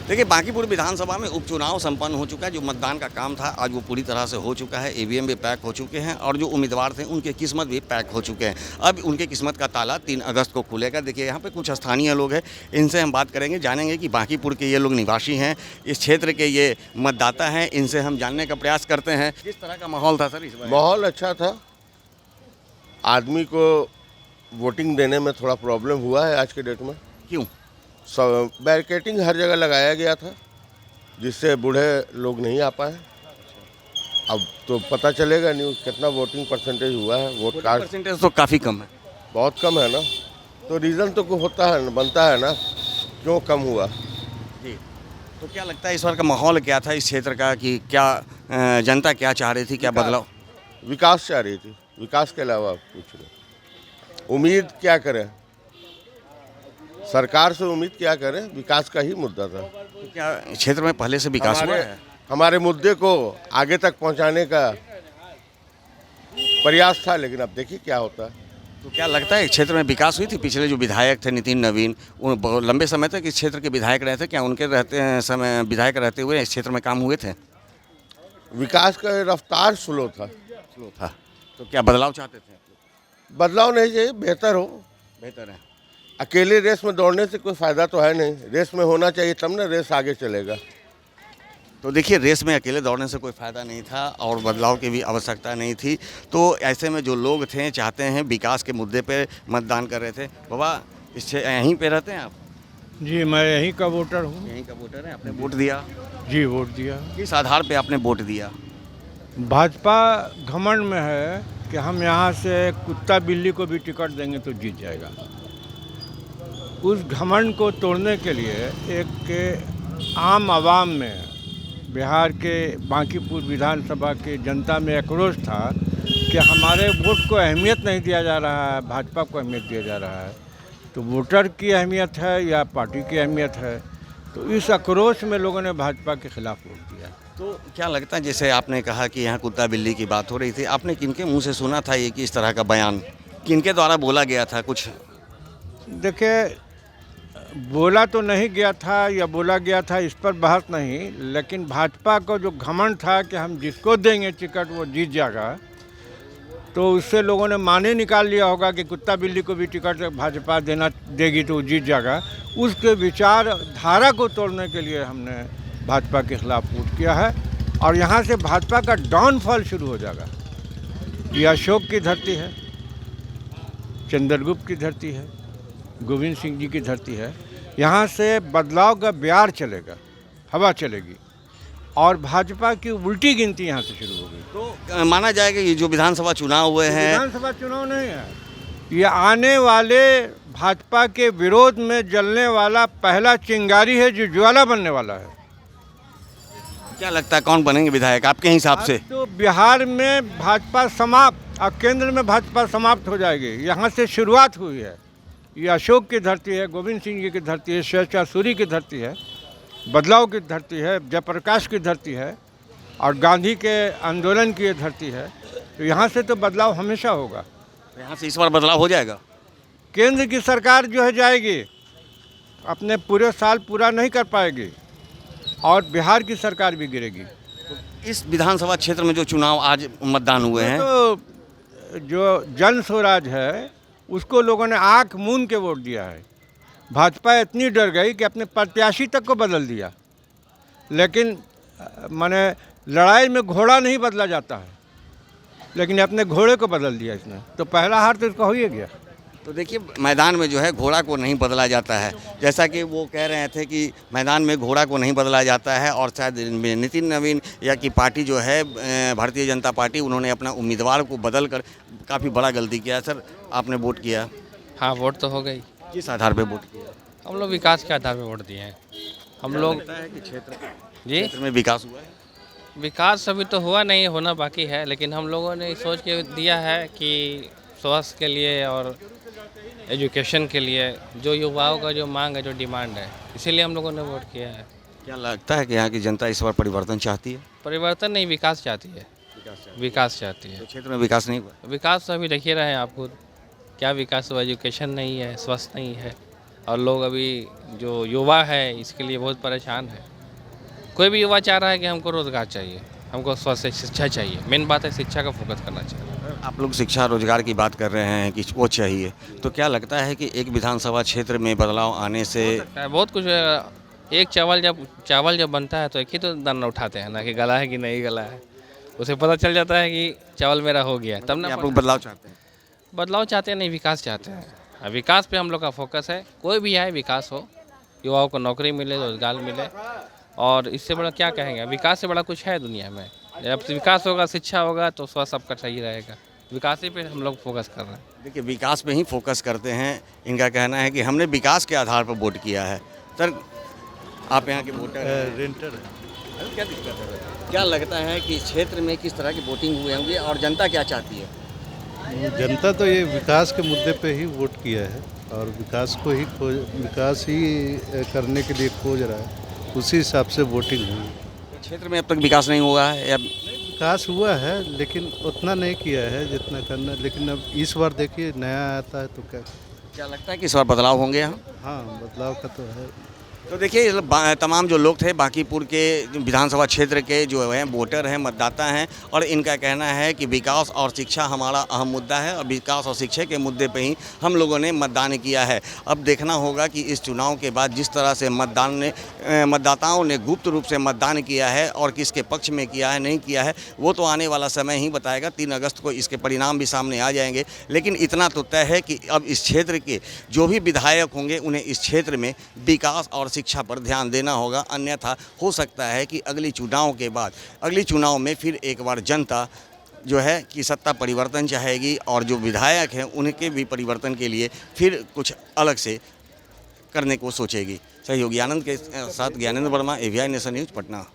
देखिए, बांकीपुर विधानसभा में उपचुनाव संपन्न हो चुका है। जो मतदान का काम था आज वो पूरी तरह से हो चुका है। ईवीएम भी पैक हो चुके हैं और जो उम्मीदवार थे उनके किस्मत भी पैक हो चुके हैं। अब उनके किस्मत का ताला 3 अगस्त को खुलेगा। देखिए, यहाँ पे कुछ स्थानीय लोग हैं, इनसे हम बात करेंगे, जानेंगे कि बांकीपुर के ये लोग निवासी हैं, इस क्षेत्र के ये मतदाता हैं। इनसे हम जानने का प्रयास करते हैं किस तरह का माहौल था सर इस बार। माहौल अच्छा था। आदमी को वोटिंग देने में थोड़ा प्रॉब्लम हुआ है आज के डेट में। क्यों? बैरिकेटिंग हर जगह लगाया गया था, जिससे बूढ़े लोग नहीं आ पाए। अब तो पता चलेगा न्यूज़ कितना वोटिंग परसेंटेज हुआ है। वोट कार्ड परसेंटेज तो काफ़ी कम है। बहुत कम है ना, तो रीज़न तो होता है, बनता है ना, क्यों कम हुआ। जी, तो क्या लगता है इस बार का माहौल क्या था इस क्षेत्र का, कि क्या जनता क्या चाह रही थी, क्या बदलाव? विकास चाह रही थी, विकास के अलावा कुछ नहीं। उम्मीद क्या करें, सरकार से उम्मीद क्या करें, विकास का ही मुद्दा था। तो क्या क्षेत्र में पहले से विकास हुआ है? हमारे मुद्दे को आगे तक पहुंचाने का प्रयास था, लेकिन अब देखिए क्या होता है। तो क्या लगता है क्षेत्र में विकास हुई थी? पिछले जो विधायक थे नितिन नवीन, वो बहुत लंबे समय तक इस क्षेत्र के विधायक रहे थे, क्या उनके रहते समय विधायक रहते हुए इस क्षेत्र में काम हुए थे? विकास का रफ्तार स्लो था। स्लो था। तो क्या बदलाव चाहते थे? बदलाव नहीं चाहिए, बेहतर हो। बेहतर है। अकेले रेस में दौड़ने से कोई फ़ायदा तो है नहीं, रेस में होना चाहिए, तब ना रेस आगे चलेगा। तो देखिए, रेस में अकेले दौड़ने से कोई फ़ायदा नहीं था और बदलाव की भी आवश्यकता नहीं थी। तो ऐसे में जो लोग थे, चाहते हैं विकास के मुद्दे पे मतदान कर रहे थे। बाबा, यहीं पे रहते हैं आप? जी, मैं यहीं का वोटर हूँ। यहीं का वोटर है, आपने वोट दिया? जी, वोट दिया। किस आधार पे आपने वोट दिया? भाजपा घमंड में है कि हम यहाँ से कुत्ता बिल्ली को भी टिकट देंगे तो जीत जाएगा। उस घमंड को तोड़ने के लिए एक आम आवाम में, बिहार के बांकीपुर विधानसभा की जनता में आक्रोश था कि हमारे वोट को अहमियत नहीं दिया जा रहा है, भाजपा को अहमियत दिया जा रहा है। तो वोटर की अहमियत है या पार्टी की अहमियत है? तो इस आक्रोश में लोगों ने भाजपा के खिलाफ वोट दिया। तो क्या लगता है, जैसे आपने कहा कि यहाँ कुत्ता बिल्ली की बात हो रही थी, आपने किनके मुंह से सुना था ये कि इस तरह का बयान किनके द्वारा बोला गया था? कुछ देखिए, बोला तो नहीं गया था या बोला गया था, इस पर बहस नहीं, लेकिन भाजपा को जो घमंड था कि हम जिसको देंगे टिकट वो जीत जाएगा, तो उससे लोगों ने माने निकाल लिया होगा कि कुत्ता बिल्ली को भी टिकट भाजपा देगी तो वो जीत जाएगा। उसके विचारधारा को तोड़ने के लिए हमने भाजपा के खिलाफ वोट किया है और यहाँ से भाजपा का डाउनफॉल शुरू हो जाएगा। ये अशोक की धरती है, चंद्रगुप्त की धरती है, गोविंद सिंह जी की धरती है। यहाँ से बदलाव का ब्यार चलेगा, हवा चलेगी और भाजपा की उल्टी गिनती यहाँ से शुरू होगी। तो माना जाएगा ये जो विधानसभा चुनाव हुए हैं, विधानसभा चुनाव नहीं है, ये आने वाले भाजपा के विरोध में जलने वाला पहला चिंगारी है जो ज्वाला बनने वाला है। क्या लगता है कौन बनेंगे विधायक आपके हिसाब से? तो बिहार में भाजपा समाप्त और केंद्र में भाजपा समाप्त हो जाएगी। यहाँ से शुरुआत हुई है। ये अशोक की धरती है, गोविंद सिंह जी की धरती है, शेरशाह सूरी की धरती है, बदलाव की धरती है, जयप्रकाश की धरती है और गांधी के आंदोलन की ये धरती है। तो यहाँ से तो बदलाव हमेशा होगा। यहाँ से इस बार बदलाव हो जाएगा? केंद्र की सरकार जो है जाएगी, अपने पूरे साल पूरा नहीं कर पाएगी और बिहार की सरकार भी गिरेगी। तो इस विधानसभा क्षेत्र में जो चुनाव आज मतदान हुए हैं, तो जो जन स्वराज है उसको लोगों ने आंख मूंद के वोट दिया है। भाजपा इतनी डर गई कि अपने प्रत्याशी तक को बदल दिया। लेकिन माने लड़ाई में घोड़ा नहीं बदला जाता है, लेकिन अपने घोड़े को बदल दिया इसने। तो पहला हार तो इसका हो ही गया। तो देखिए, मैदान में जो है घोड़ा को नहीं बदला जाता है, जैसा कि वो कह रहे थे कि मैदान में घोड़ा को नहीं बदला जाता है। और शायद नितिन नवीन या की पार्टी जो है भारतीय जनता पार्टी, उन्होंने अपना उम्मीदवार को बदल कर काफ़ी बड़ा गलती किया। सर, आपने वोट किया? हाँ, वोट तो हो गई। किस आधार पे वोट किया? हम लोग विकास के आधार पे वोट दिए हैं। हम लोग लगता है कि क्षेत्र जी में विकास हुआ है? विकास अभी तो हुआ नहीं, होना बाकी है, लेकिन हम लोगों ने सोच के दिया है कि स्वास्थ्य के लिए और एजुकेशन के लिए जो युवाओं का जो मांग है, जो डिमांड है, इसीलिए हम लोगों ने वोट किया है। क्या लगता है कि यहाँ की जनता इस बार परिवर्तन चाहती है? परिवर्तन नहीं, विकास चाहती है। विकास चाहती है। तो क्षेत्र में विकास नहीं हुआ? विकास तो अभी देख ही रहे हैं आप खुद, क्या विकास हुआ? एजुकेशन नहीं है, स्वास्थ्य नहीं है, और लोग अभी जो युवा है इसके लिए बहुत परेशान है। कोई भी युवा चाह रहा है कि हमको रोज़गार चाहिए, हमको स्वास्थ्य शिक्षा चाहिए। मेन बात है शिक्षा का फोकस करना चाहिए। आप लोग शिक्षा रोजगार की बात कर रहे हैं कि वो चाहिए, तो क्या लगता है कि एक विधानसभा क्षेत्र में बदलाव आने से बहुत कुछ एक चावल जब बनता है तो एक ही तो दाना उठाते हैं ना, कि गला है कि नहीं गला है, उसे पता चल जाता है कि चावल मेरा हो गया, तब ना आप लोग बदलाव चाहते हैं? बदलाव चाहते हैं, नहीं विकास चाहते हैं। विकास पे हम लोग का फोकस है। कोई भी आए विकास हो, युवाओं को नौकरी मिले, रोजगार मिले, और इससे बड़ा क्या कहेंगे। विकास से बड़ा कुछ है दुनिया में। जब विकास होगा, शिक्षा होगा तो स्वास्थ्य सबका सही रहेगा। विकास ही पे हम लोग फोकस कर रहे हैं। देखिए, विकास पे ही फोकस करते हैं। इनका कहना है कि हमने विकास के आधार पर वोट किया है। सर, आप यहाँ के वोटर हैं? रेंटर है। क्या दिक्कत है? क्या लगता है कि इस क्षेत्र में किस तरह की वोटिंग हुए होंगे और जनता क्या चाहती है? जनता तो ये विकास के मुद्दे पे ही वोट किया है और विकास ही करने के लिए खोज रहा है, उसी हिसाब से वोटिंग हुई। क्षेत्र में अब तक विकास नहीं हुआ है या विकास हुआ है लेकिन उतना नहीं किया है जितना करना। लेकिन अब इस बार देखिए नया आता है तो क्या लगता है कि इस बार बदलाव होंगे यहाँ? हाँ, बदलाव का तो है। तो देखिए, तमाम जो लोग थे बांकीपुर के विधानसभा क्षेत्र के जो हैं वोटर हैं, मतदाता हैं, और इनका कहना है कि विकास और शिक्षा हमारा अहम मुद्दा है और विकास और शिक्षा के मुद्दे पे ही हम लोगों ने मतदान किया है। अब देखना होगा कि इस चुनाव के बाद जिस तरह से मतदाताओं ने गुप्त रूप से मतदान किया है और किसके पक्ष में किया है, नहीं किया है, वो तो आने वाला समय ही बताएगा। 3 अगस्त को इसके परिणाम भी सामने आ जाएंगे। लेकिन इतना तो तय है कि अब इस क्षेत्र के जो भी विधायक होंगे उन्हें इस क्षेत्र में विकास और शिक्षा पर ध्यान देना होगा। अन्यथा हो सकता है कि अगली चुनाव में फिर एक बार जनता जो है कि सत्ता परिवर्तन चाहेगी और जो विधायक हैं उनके भी परिवर्तन के लिए फिर कुछ अलग से करने को सोचेगी। सहयोगी आनंद के साथ Gyanendra Verma, AVI nation news, Patna.